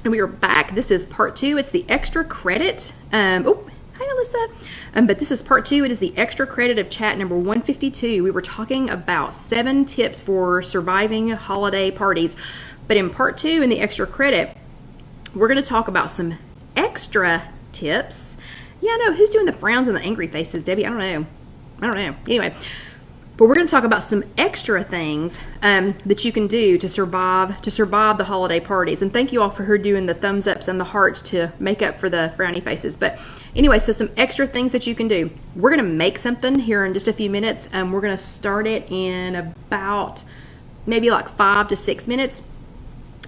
And we are back. This is part 2. It's the extra credit. Hi, Alyssa. But this is part 2. It is the extra credit of chat number 152. We were talking about 7 tips for surviving holiday parties. But in part 2, in the extra credit, we're going to talk about some extra tips. Yeah, no, who's doing the frowns and the angry faces, Debbie? I don't know. Anyway. But we're going to talk about some extra things that you can do to survive the holiday parties. And thank you all for doing the thumbs ups and the hearts to make up for the frowny faces. But anyway, so some extra things that you can do. We're going to make something here in just a few minutes. We're going to start it in about maybe like 5 to 6 minutes.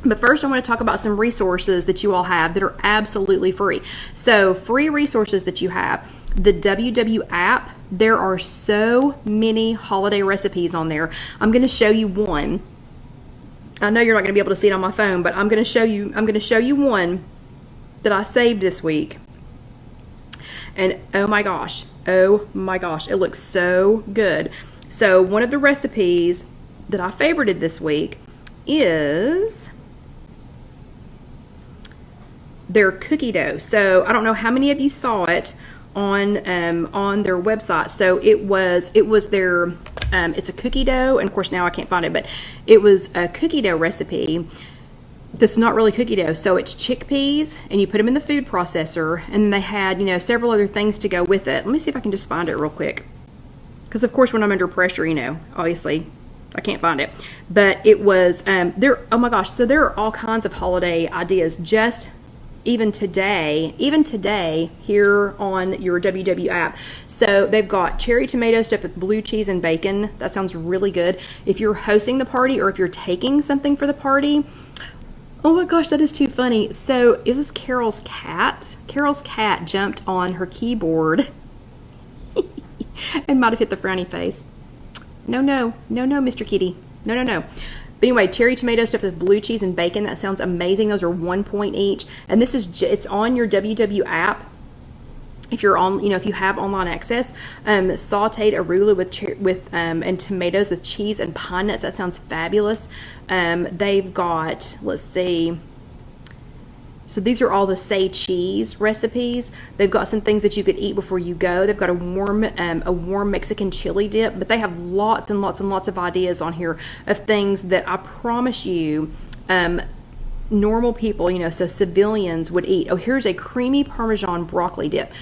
But first, I want to talk about some resources that you all have that are absolutely free. So free resources that you have. The WW app, there are so many holiday recipes on there. I'm going to show you one. I know you're not going to be able to see it on my phone, but I'm going to show you one that I saved this week. And oh my gosh, it looks so good. So one of the recipes that I favorited this week is their cookie dough. So I don't know how many of you saw it on their website. So it was their it's a cookie dough, and of course now I can't find it, but it was a cookie dough recipe that's not really cookie dough. So it's chickpeas, and you put them in the food processor, and they had several other things to go with it. Let me see if I can just find it real quick, because of course when I'm under pressure, obviously I can't find it. But it was there. Oh my gosh! So there are all kinds of holiday ideas just even today here on your WW app. So they've got cherry tomato stuffed with blue cheese and bacon. That sounds really good. If you're hosting the party or if you're taking something for the party, oh my gosh, that is too funny. So it was Carol's cat. Carol's cat jumped on her keyboard and might have hit the frowny face. No, Mr. Kitty. No. But anyway, cherry tomato stuffed with blue cheese and bacon. That sounds amazing. Those are 1 point each. And this is it's on your WW app. If you're on, if you have online access, sauteed arugula with and tomatoes with cheese and pine nuts. That sounds fabulous. They've got, let's see. So these are all the say cheese recipes. They've got some things that you could eat before you go. They've got a warm Mexican chili dip, but they have lots and lots and lots of ideas on here of things that I promise you normal people, so civilians would eat. Oh, here's a creamy Parmesan broccoli dip.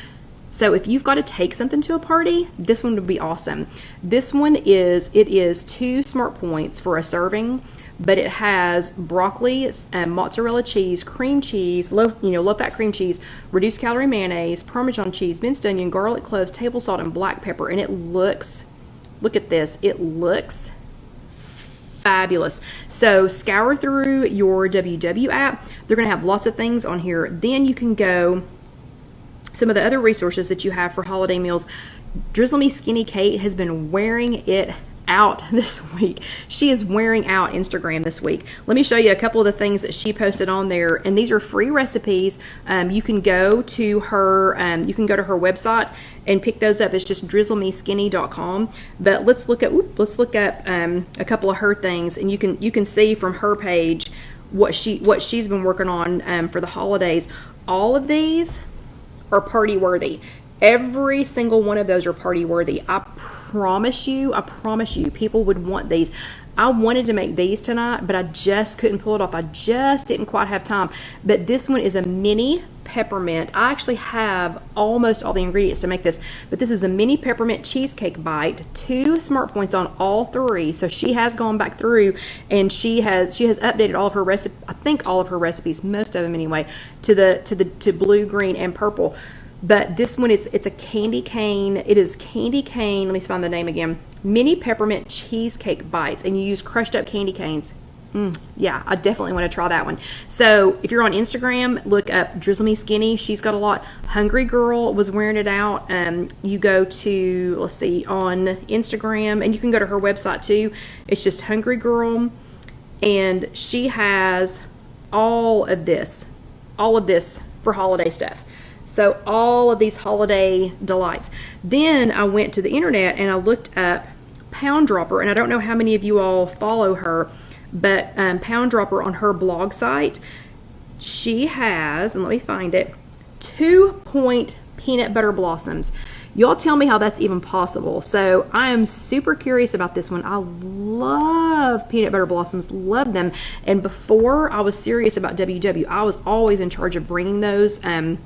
So if you've got to take something to a party, this one would be awesome. This one is 2 smart points for a serving. But it has broccoli, mozzarella cheese, cream cheese, low-fat cream cheese, reduced calorie mayonnaise, Parmesan cheese, minced onion, garlic cloves, table salt, and black pepper. And look at this, it looks fabulous. So scour through your WW app. They're going to have lots of things on here. Then you can go, some of the other resources that you have for holiday meals. Drizzle Me Skinny Kate has been wearing it out this week. She is wearing out Instagram this week. Let me show you a couple of the things that she posted on there, and these are free recipes. You can go to her website and pick those up. It's just drizzlemeskinny.com. But let's look up a couple of her things, and you can see from her page what she's been working on for the holidays. All of these are party worthy. Every single one of those are party worthy. I promise you, people would want these. I wanted to make these tonight, but I just couldn't pull it off. I just didn't quite have time. But this one is a mini peppermint. I actually have almost all the ingredients to make this, but this is a mini peppermint cheesecake bite. 2 smart points on all 3. So she has gone back through and she has updated all of her recipes. I think all of her recipes, most of them anyway, to blue, green, and purple. But this one, it's a candy cane. It is candy cane. Let me find the name again. Mini peppermint cheesecake bites, and you use crushed up candy canes. Yeah, I definitely want to try that one. So if you're on Instagram, look up Drizzle Me Skinny. She's got a lot. Hungry Girl was wearing it out. You go to, let's see, on Instagram, and you can go to her website too. It's just Hungry Girl, and she has all of this for holiday stuff. So all of these holiday delights. Then I went to the internet and I looked up Pound Dropper, and I don't know how many of you all follow her, but Pound Dropper on her blog site, she has, and let me find it, 2-point peanut butter blossoms. Y'all tell me how that's even possible. So I am super curious about this one. I love peanut butter blossoms, love them. And before I was serious about WW, I was always in charge of bringing those to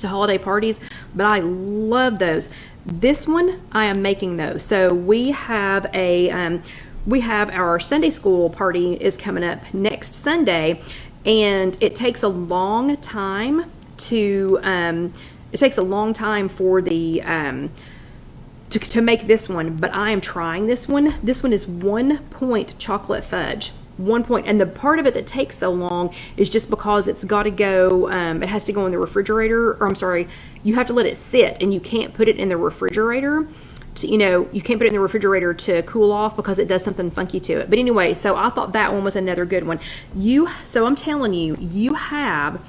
holiday parties, but I love those. This one, I am making those. So we have our Sunday school party is coming up next Sunday, and it takes a long time for the to make this one, but I am trying this one. This one is 1-point chocolate fudge. 1 point, and the part of it that takes so long is just because it's got to go, it has to go in the refrigerator, or I'm sorry, you have to let it sit, and you can't put it in the refrigerator to, you can't put it in the refrigerator to cool off because it does something funky to it. But anyway, so I thought that one was another good one. So I'm telling you, you have,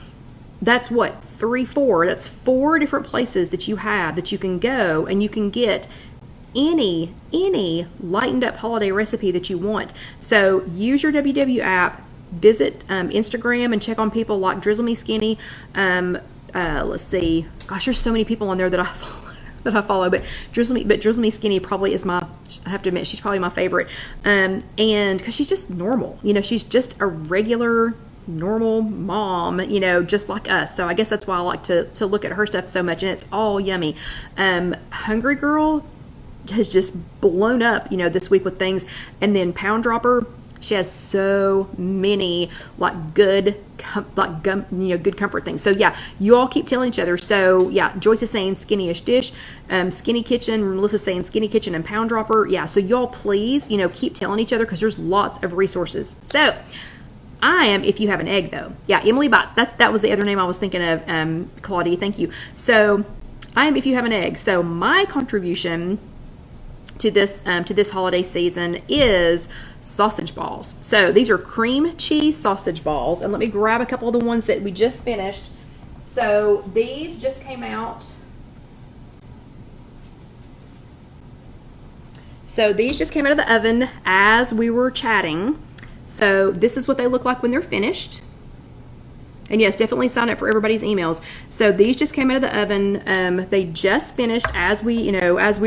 that's what, 4 that's 4 different places that you have that you can go and you can get any lightened up holiday recipe that you want. So use your WW app, visit Instagram and check on people like Drizzle Me Skinny. Let's see, gosh, there's so many people on there that I follow, but Drizzle Me Skinny probably is I have to admit, she's probably my favorite. And because she's just normal, she's just a regular normal mom, just like us. So I guess that's why I like to look at her stuff so much, and it's all yummy. Hungry Girl has just blown up, this week with things. And then Pound Dropper, she has so many good comfort things. So yeah, you all keep telling each other. So yeah, Joyce is saying Skinny-ish Dish, Skinny Kitchen, Melissa's saying Skinny Kitchen and Pound Dropper. Yeah, so y'all please, keep telling each other because there's lots of resources. So I am If You Have an Egg, though. Yeah, Emily Bots. That was the other name I was thinking of. Claudia, thank you. So I am If You Have an Egg. So my contribution to this holiday season is sausage balls. So these are cream cheese sausage balls, and let me grab a couple of the ones that we just finished. So these just came out. So these just came out of the oven as we were chatting. So this is what they look like when they're finished. And yes, definitely sign up for everybody's emails. So these just came out of the oven. They just finished as we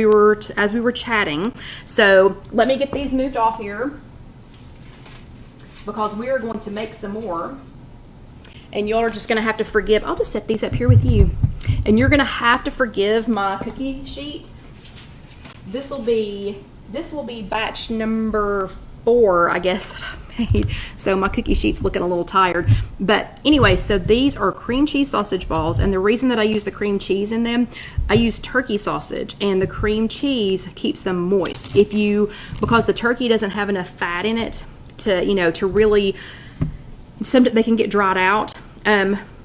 were chatting. So let me get these moved off here because we are going to make some more. And y'all are just going to have to forgive. I'll just set these up here with you. And you're going to have to forgive my cookie sheet. This will be batch number 4, I guess, that I've made. So my cookie sheet's looking a little tired. But anyway, so these are cream cheese sausage balls. And the reason that I use the cream cheese in them, I use turkey sausage, and the cream cheese keeps them moist. Because the turkey doesn't have enough fat in it to really, they can get dried out,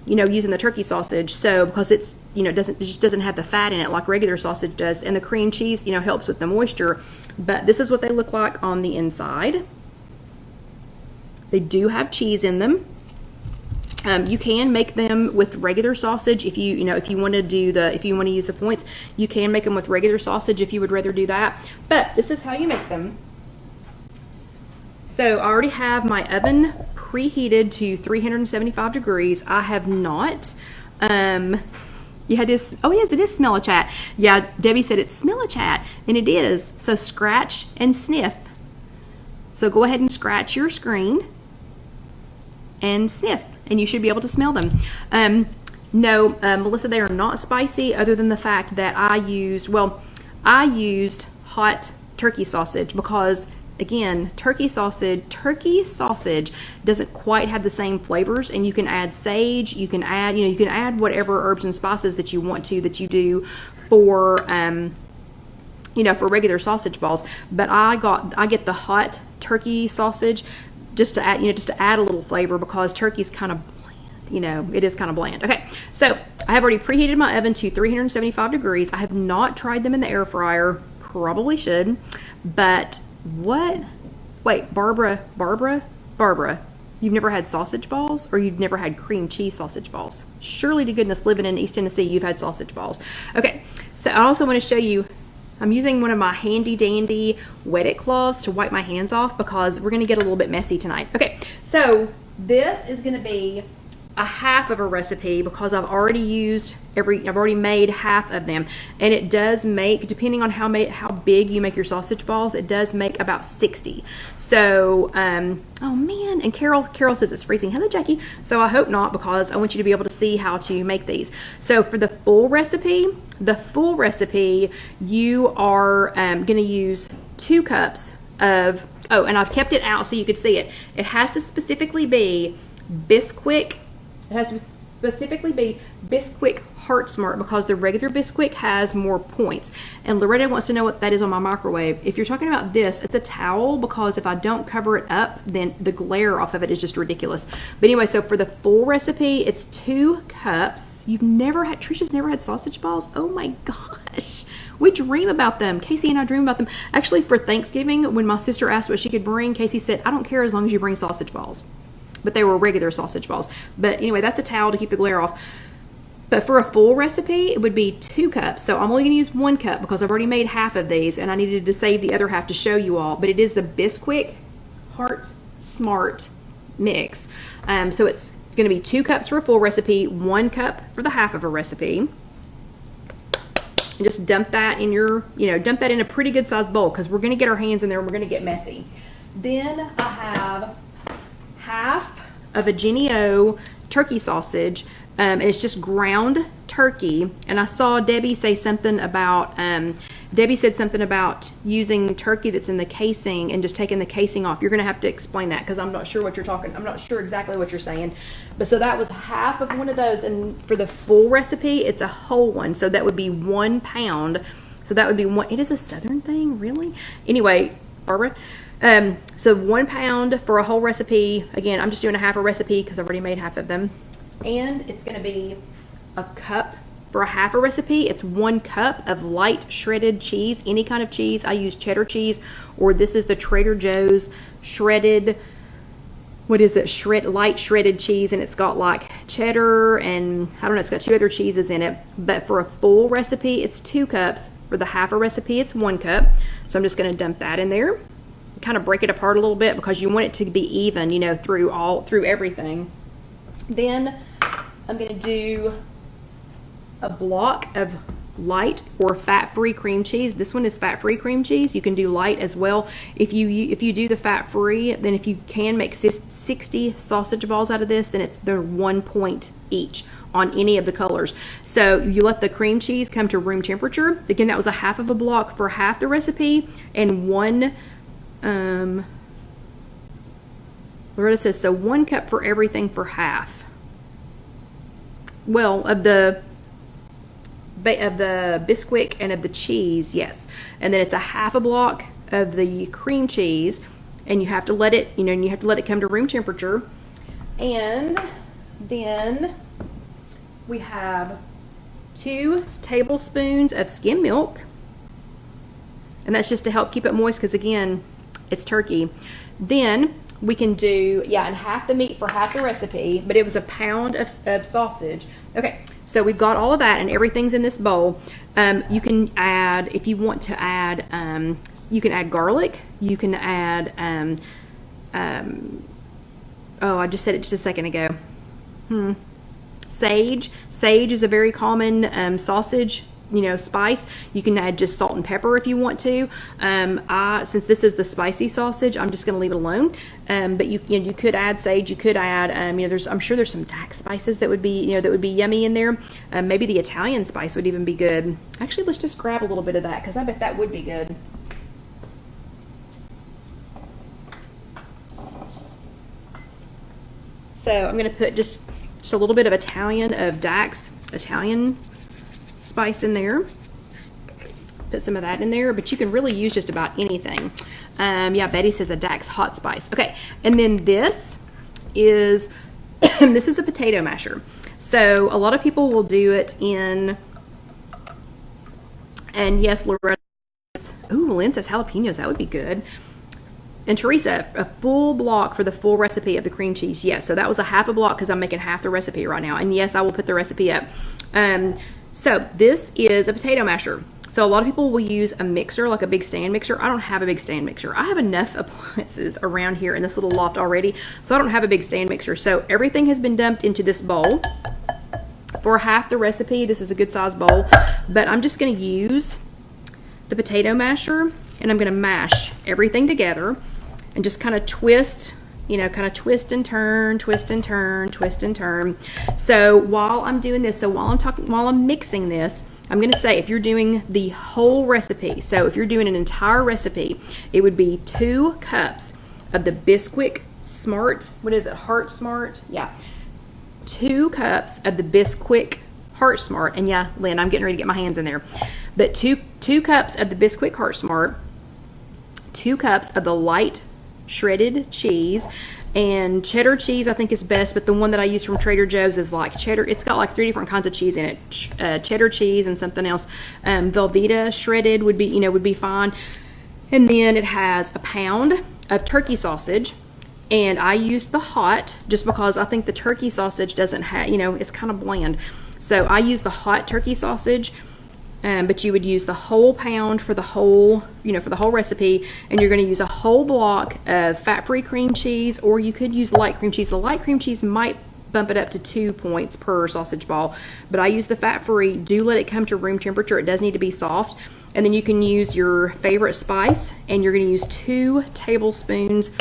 using the turkey sausage. So because it just doesn't have the fat in it like regular sausage does, and the cream cheese, helps with the moisture. But this is what they look like on the inside. They do have cheese in them. You can make them with regular sausage if you want to use the points. You can make them with regular sausage if you would rather do that. But this is how you make them. So I already have my oven preheated to 375 degrees. I have not. Yeah, it is. Oh, yes, it is Smell a Chat. Yeah, Debbie said it's Smell a Chat, and it is. So scratch and sniff. So go ahead and scratch your screen and sniff, and you should be able to smell them. No, Melissa, they are not spicy, other than the fact that I used hot turkey sausage because, again, turkey sausage doesn't quite have the same flavors, and you can add sage, you can add whatever herbs and spices that you want to, that you do for for regular sausage balls. But I get the hot turkey sausage just to add a little flavor, because turkey's kind of bland. It is kind of bland. Okay, so I have already preheated my oven to 375 degrees. I have not tried them in the air fryer. Probably should, but wait, Barbara, you've never had sausage balls, or you've never had cream cheese sausage balls? Surely to goodness, living in East Tennessee, you've had sausage balls. Okay, so I also want to show you, I'm using one of my handy dandy wet-it cloths to wipe my hands off because we're going to get a little bit messy tonight. Okay, so this is going to be a half of a recipe because I've already made half of them, and it does make, depending on how big you make your sausage balls, it does make about 60. So oh man, and Carol says it's freezing. Hello Jackie. So I hope not, because I want you to be able to see how to make these. So for the full recipe you are going to use 2 cups of, oh, and I've kept it out so you could see it. It has to specifically be Bisquick. It has to specifically be Bisquick Heart Smart, because the regular Bisquick has more points. And Loretta wants to know what that is on my microwave. If you're talking about this, it's a towel, because if I don't cover it up, then the glare off of it is just ridiculous. But anyway, so for the full recipe, it's 2 cups. Trisha's never had sausage balls? Oh my gosh. We dream about them. Casey and I dream about them. Actually, for Thanksgiving, when my sister asked what she could bring, Casey said, I don't care as long as you bring sausage balls. But they were regular sausage balls. But anyway, that's a towel to keep the glare off. But for a full recipe, it would be 2 cups. So I'm only going to use 1 cup because I've already made half of these, and I needed to save the other half to show you all. But it is the Bisquick Heart Smart mix. So it's going to be 2 cups for a full recipe, 1 cup for the half of a recipe. And just dump that in your, dump that in a pretty good sized bowl, because we're going to get our hands in there and we're going to get messy. Then I have half of a Jenny O turkey sausage, and it's just ground turkey. And I saw Debbie say something about, Debbie said something about using turkey that's in the casing and just taking the casing off. You're going to have to explain that, because I'm not sure I'm not sure exactly what you're saying. But so that was half of one of those, and for the full recipe, it's a whole one. So that would be 1 pound. So that would be one. It is a Southern thing, really? Anyway, Barbara. So 1 pound for a whole recipe. Again, I'm just doing a half a recipe because I've already made half of them. And it's going to be a cup for a half a recipe. It's 1 cup of light shredded cheese, any kind of cheese. I use cheddar cheese, or this is the Trader Joe's shredded, light shredded cheese, and it's got like cheddar and I don't know, it's got 2 other cheeses in it. But for a full recipe, it's 2 cups. For the half a recipe, it's 1 cup. So I'm just going to dump that in there. Kind of break it apart a little bit because you want it to be even, through everything. Then I'm going to do a block of light or fat-free cream cheese. This one is fat-free cream cheese. You can do light as well. If you do the fat-free, then if you can make 60 sausage balls out of this, then they're 1 point each on any of the colors. So you let the cream cheese come to room temperature. Again, that was a half of a block for half the recipe, and 1 Loretta says, so 1 cup for everything for half. Well, of the Bisquick and of the cheese, yes. And then it's a half a block of the cream cheese, and you have to let it, come to room temperature. And then we have 2 tablespoons of skim milk, and that's just to help keep it moist, because again, it's turkey. Then we can do, and half the meat for half the recipe, but it was 1 pound of sausage. Okay, so we've got all of that, and everything's in this bowl. You can add, if you want to add, you can add garlic. You can add, oh, I just said it just a second ago. Sage. Sage is a very common sausage spice. You can add just salt and pepper if you want to. Since this is the spicy sausage, I'm just going to leave it alone. But you could add sage. You could add, I'm sure there's some Dax spices that would be, yummy in there. Maybe the Italian spice would even be good. Actually, let's just grab a little bit of that, because I bet that would be good. So I'm going to put just a little bit of Dax Italian spice in there. Put some of that in there, but you can really use just about anything. Betty says a Dax hot spice. Okay, and then this is this is a potato masher. So a lot of people will do it in, and yes, Loretta says, ooh, Lynn says jalapenos, that would be good. And Teresa, a full block for the full recipe of the cream cheese. Yes, so that was a half a block because I'm making half the recipe right now. And yes, I will put the recipe up. So this is a potato masher. So a lot of people will use a mixer, like a big stand mixer. I don't have a big stand mixer. I have enough appliances around here in this little loft already, so I don't have a big stand mixer. So everything has been dumped into this bowl. For half the recipe, this is a good size bowl, but I'm just going to use the potato masher, and I'm going to mash everything together and just kind of twist, you know, kind of twist and turn, twist and turn, twist and turn. So while I'm doing this, while I'm mixing this, I'm going to say if you're doing the whole recipe, so if you're doing an entire recipe, it would be 2 cups of the Bisquick Smart, what is it, Heart Smart? Yeah. 2 cups of the Bisquick Heart Smart, and yeah, Lynn, I'm getting ready to get my hands in there. But two cups of the Bisquick Heart Smart, 2 cups of the light shredded cheese, and cheddar cheese I think is best, but the one that I use from Trader Joe's is like cheddar. It's got like 3 different kinds of cheese in it. Cheddar cheese and something else. Velveeta shredded would be fine. And then it has a pound of turkey sausage, and I used the hot just because I think the turkey sausage doesn't have, you know, it's kind of bland. So I use the hot turkey sausage. But you would use the whole pound for the whole, you know, for the whole recipe, and you're going to use a whole block of fat-free cream cheese, or you could use light cream cheese. The light cream cheese might bump it up to 2 points per sausage ball, but I use the fat-free. Do let it come to room temperature. It does need to be soft. And then you can use your favorite spice, and you're going to use 2 tablespoons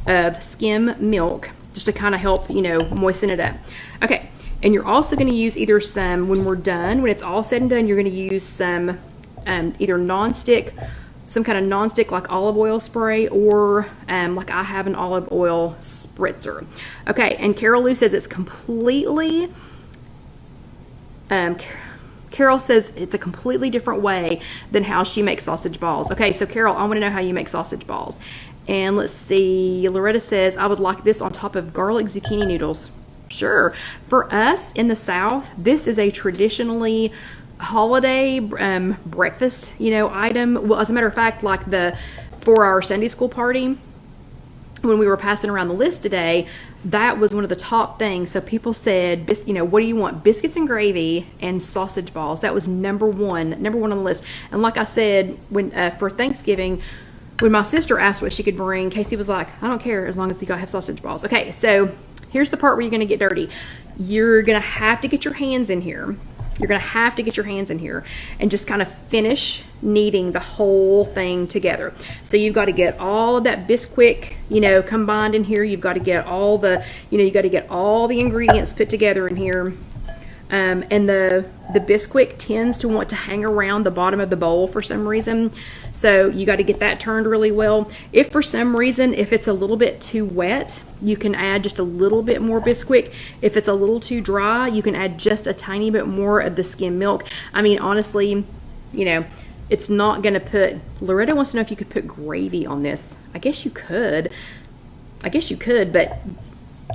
of skim milk just to kind of help, you know, moisten it up. Okay. And you're also going to use either some, when we're done, when it's all said and done, you're going to use some either non-stick, some kind of non-stick like olive oil spray, or like I have an olive oil spritzer. Okay, and Carol Lou says it's completely, Carol says it's a completely different way than how she makes sausage balls. Okay, so Carol, I want to know how you make sausage balls. And let's see, Loretta says, I would like this on top of garlic zucchini noodles. Sure. For us in the South, this is a traditionally holiday breakfast, you know, item. Well, as a matter of fact, like for our Sunday school party, when we were passing around the list today, that was one of the top things. So people said, you know, what do you want? Biscuits and gravy and sausage balls. That was number one on the list. And like I said, when for Thanksgiving, when my sister asked what she could bring, Casey was like, I don't care as long as you gotta have sausage balls. Okay, so here's the part where you're going to get dirty. You're going to have to get your hands in here. You're going to have to get your hands in here and just kind of finish kneading the whole thing together. So you've got to get all of that Bisquick, you know, combined in here. You've got to get all the, you know, you got to get all the ingredients put together in here. And the Bisquick tends to want to hang around the bottom of the bowl for some reason. So you got to get that turned really well. If for some reason, if it's a little bit too wet, you can add just a little bit more Bisquick. If it's a little too dry, you can add just a tiny bit more of the skim milk. I mean, honestly, you know, it's not going to put, Loretta wants to know if you could put gravy on this. I guess you could, but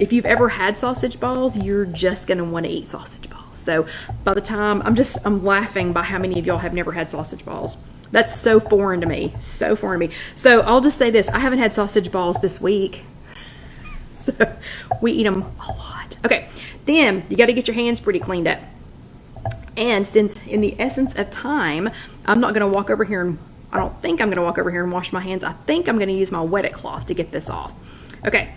if you've ever had sausage balls, you're just going to want to eat sausage balls. So by the time, I'm laughing by how many of y'all have never had sausage balls. That's so foreign to me, so foreign to me. So I'll just say this, I haven't had sausage balls this week. So we eat them a lot. Okay, then you got to get your hands pretty cleaned up. And since in the essence of time, I'm not going to walk over here and, I don't think I'm going to walk over here and wash my hands. I think I'm going to use my wet-it cloth to get this off. Okay.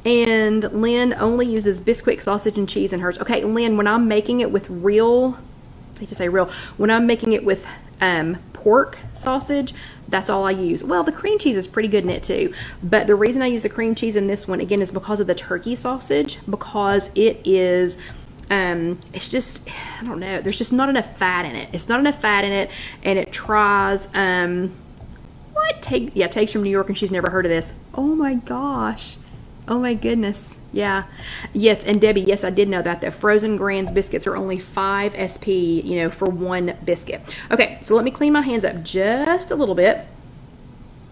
And Lynn only uses Bisquick sausage and cheese in hers. Okay, Lynn, when I'm making it with when I'm making it with pork sausage, that's all I use. Well, the cream cheese is pretty good in it too. But the reason I use the cream cheese in this one, again, is because of the turkey sausage, because it is, it's just, I don't know, there's just not enough fat in it. It's not enough fat in it, and it tries, Take's from New York, and she's never heard of this. Oh my gosh. Oh my goodness. Yeah. Yes, and Debbie, yes, I did know that Frozen Grands biscuits are only 5 SP, you know, for 1 biscuit. Okay, so let me clean my hands up just a little bit.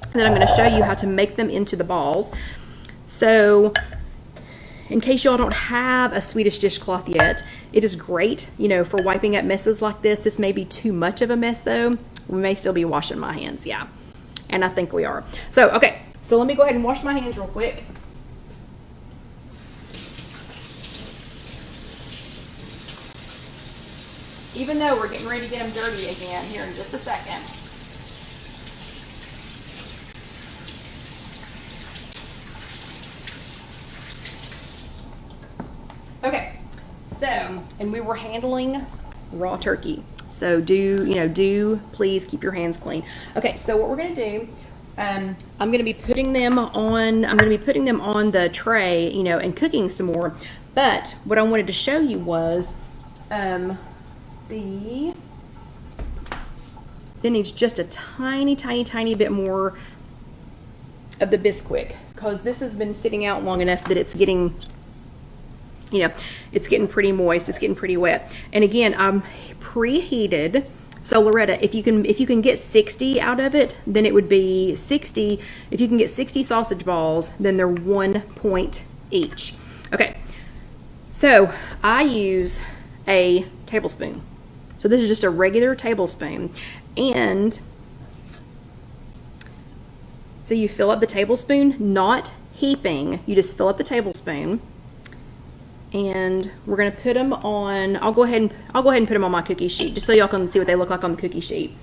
And then I'm going to show you how to make them into the balls. So, in case y'all don't have a Swedish dishcloth yet, it is great, you know, for wiping up messes like this. This may be too much of a mess though. We may still be washing my hands, yeah. And I think we are. So, okay, so let me go ahead and wash my hands real quick. even though we're getting ready to get them dirty again here in just a second. Okay, so, and we were handling raw turkey. So do please keep your hands clean. Okay, so what we're gonna do, I'm gonna be putting them on the tray, and cooking some more. But what I wanted to show you was, it needs just a tiny bit more of the Bisquick, because this has been sitting out long enough that it's getting, it's getting pretty moist, it's getting pretty wet. And again, I'm preheated. So Loretta, if you can get 60 out of it, then it would be 60. If you can get 60 sausage balls, then they're 1 point each. Okay, so I use a tablespoon. So this is just a regular tablespoon. And so you fill up the tablespoon, not heaping. You just fill up the tablespoon. And we're gonna put them on, I'll go ahead and put them on my cookie sheet just so y'all can see what they look like on the cookie sheet.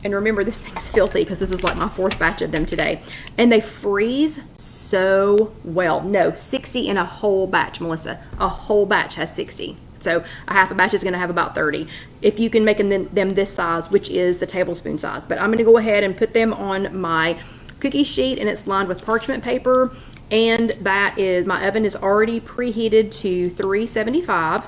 And remember, this thing's filthy because this is like my 4th batch of them today. And they freeze so well. No, 60 in a whole batch, Melissa. A whole batch has 60. So a half a batch is gonna have about 30. If you can make them this size, which is the tablespoon size. But I'm gonna go ahead and put them on my cookie sheet, and it's lined with parchment paper. And that is, my oven is already preheated to 375.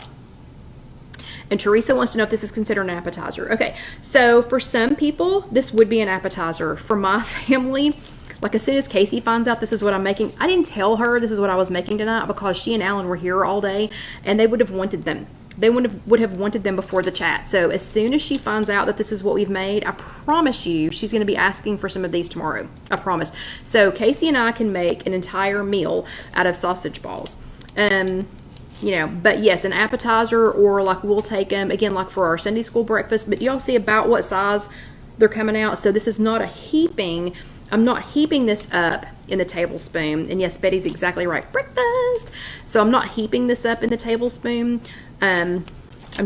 And Teresa wants to know if this is considered an appetizer. Okay, so for some people, this would be an appetizer. For my family, like as soon as Casey finds out this is what I'm making, I didn't tell her this is what I was making tonight because she and Alan were here all day and they would have wanted them. They would have wanted them before the chat. So as soon as she finds out that this is what we've made, I promise you she's going to be asking for some of these tomorrow. I promise. So Casey and I can make an entire meal out of sausage balls. But yes, an appetizer, or like we'll take them, again, like for our Sunday school breakfast. But y'all see about what size they're coming out. So this is not a heaping. I'm not heaping this up in the tablespoon. And yes, Betty's exactly right. Breakfast. So I'm not heaping this up in the tablespoon. I'm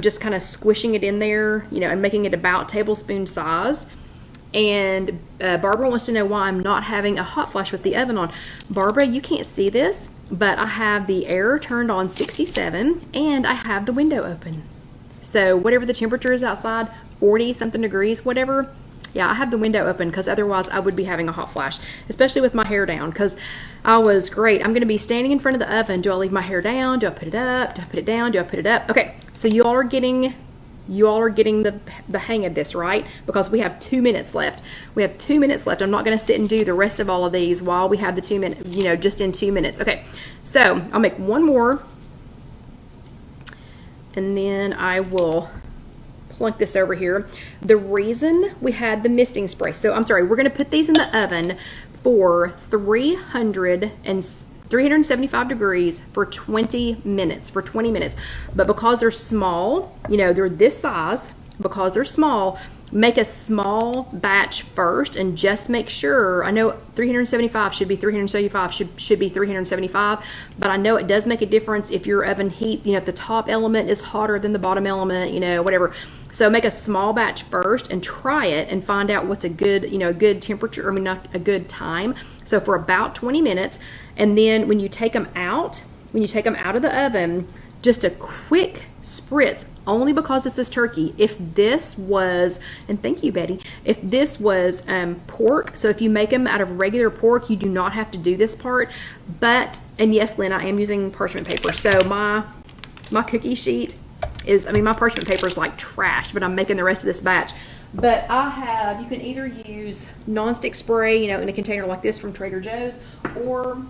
just kind of squishing it in there, and making it about tablespoon size. And Barbara wants to know why I'm not having a hot flash with the oven on. Barbara, you can't see this, but I have the air turned on 67 and I have the window open. So whatever the temperature is outside, 40 something degrees, whatever. Yeah, I have the window open because otherwise I would be having a hot flash, especially with my hair down, because I was great. I'm going to be standing in front of the oven. Do I leave my hair down? Do I put it up? Do I put it down? Do I put it up? Okay, so you all are getting the hang of this, right? Because we have 2 minutes left. We have 2 minutes left. I'm not going to sit and do the rest of all of these while we have the 2 minutes, just in 2 minutes. Okay, so I'll make one more, and then I will plunk this over here. The reason we had the misting spray, so I'm sorry, we're going to put these in the oven for 375 degrees for 20 minutes, But because they're small, they're this size, because they're small, make a small batch first and just make sure. I know 375 should be 375, should be 375, but I know it does make a difference if your oven heat, if the top element is hotter than the bottom element, whatever. So make a small batch first and try it and find out what's a good, good temperature, not a good time. So for about 20 minutes, and then when you take them out of the oven, just a quick spritz, only because this is turkey. If this was, and thank you, Betty, if this was pork, so if you make them out of regular pork, you do not have to do this part. But, and yes, Lynn, I am using parchment paper. So my cookie sheet is, my parchment paper is like trash, but I'm making the rest of this batch. But you can either use nonstick spray, in a container like this from Trader Joe's, or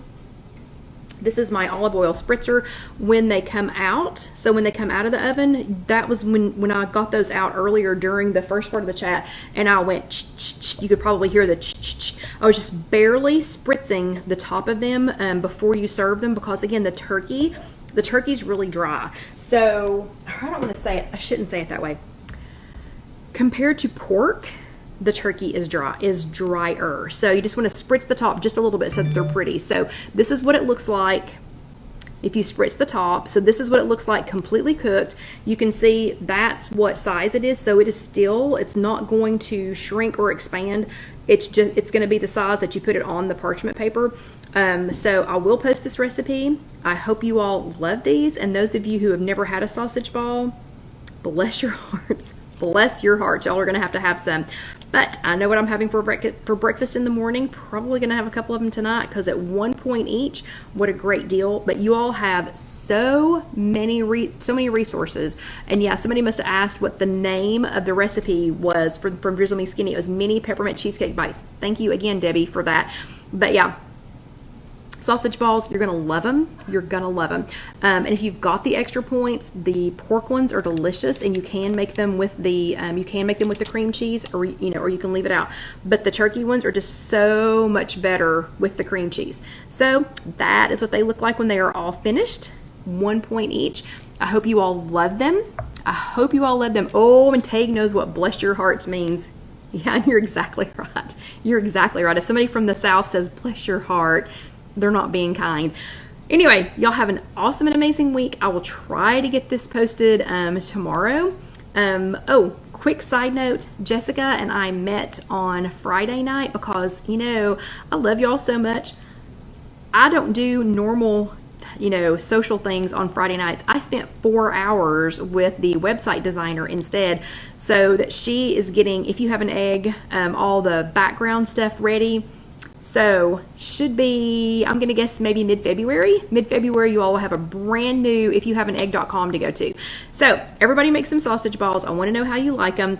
this is my olive oil spritzer when they come out. So when they come out of the oven, that was when I got those out earlier during the first part of the chat, and I went, you could probably hear the I was just barely spritzing the top of them before you serve them, because again, the turkey's really dry. So I don't want to say it, I shouldn't say it that way. Compared to pork, the turkey is drier. So you just want to spritz the top just a little bit so that they're pretty. So this is what it looks like if you spritz the top. So this is what it looks like completely cooked. You can see that's what size it is. So it is still, it's not going to shrink or expand. It's going to be the size that you put it on the parchment paper. So I will post this recipe. I hope you all love these. And those of you who have never had a sausage ball, bless your hearts. Bless your hearts. Y'all are going to have some. But I know what I'm having for breakfast in the morning. Probably going to have a couple of them tonight because at 1 point each, what a great deal. But you all have so many resources. And yeah, somebody must have asked what the name of the recipe was from Drizzle Me Skinny. It was Mini Peppermint Cheesecake Bites. Thank you again, Debbie, for that. But yeah, sausage balls, you're gonna love them. You're gonna love them. And if you've got the extra points, the pork ones are delicious, and you can make them with the cream cheese, or or you can leave it out. But the turkey ones are just so much better with the cream cheese. So that is what they look like when they are all finished. 1 point each. I hope you all love them. I hope you all love them. Oh, and Tag knows what bless your hearts means. Yeah, you're exactly right. You're exactly right. If somebody from the South says bless your heart, they're not being kind. Anyway, y'all have an awesome and amazing week. I will try to get this posted tomorrow. Oh, quick side note, Jessica and I met on Friday night because, I love y'all so much. I don't do normal, social things on Friday nights. I spent 4 hours with the website designer instead, so that she is getting, if you have an egg, all the background stuff ready. So should be, I'm going to guess maybe mid-February. Mid-February, you all will have a brand new IfYouHaveAnEgg.com to go to. So everybody make some sausage balls. I want to know how you like them.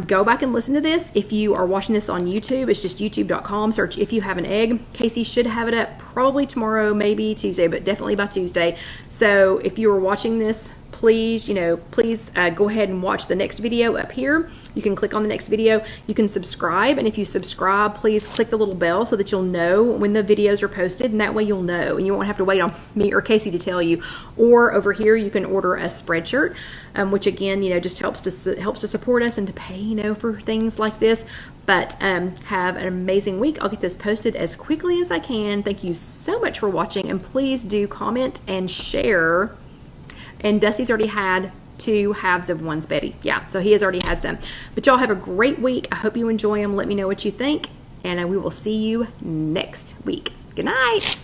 Go back and listen to this. If you are watching this on YouTube, it's just youtube.com. Search If You Have an Egg. Casey should have it up probably tomorrow, maybe Tuesday, but definitely by Tuesday. So if you are watching this, please, go ahead and watch the next video up here. You can click on the next video. You can subscribe, and if you subscribe, please click the little bell so that you'll know when the videos are posted, and that way you'll know, and you won't have to wait on me or Casey to tell you. Or over here, you can order a Spreadshirt, which again, just helps to support us and to pay, for things like this. But have an amazing week. I'll get this posted as quickly as I can. Thank you so much for watching, and please do comment and share. And Dusty's already had 2 halves of ones, Betty. Yeah, so he has already had some. But y'all have a great week. I hope you enjoy them. Let me know what you think. And we will see you next week. Good night.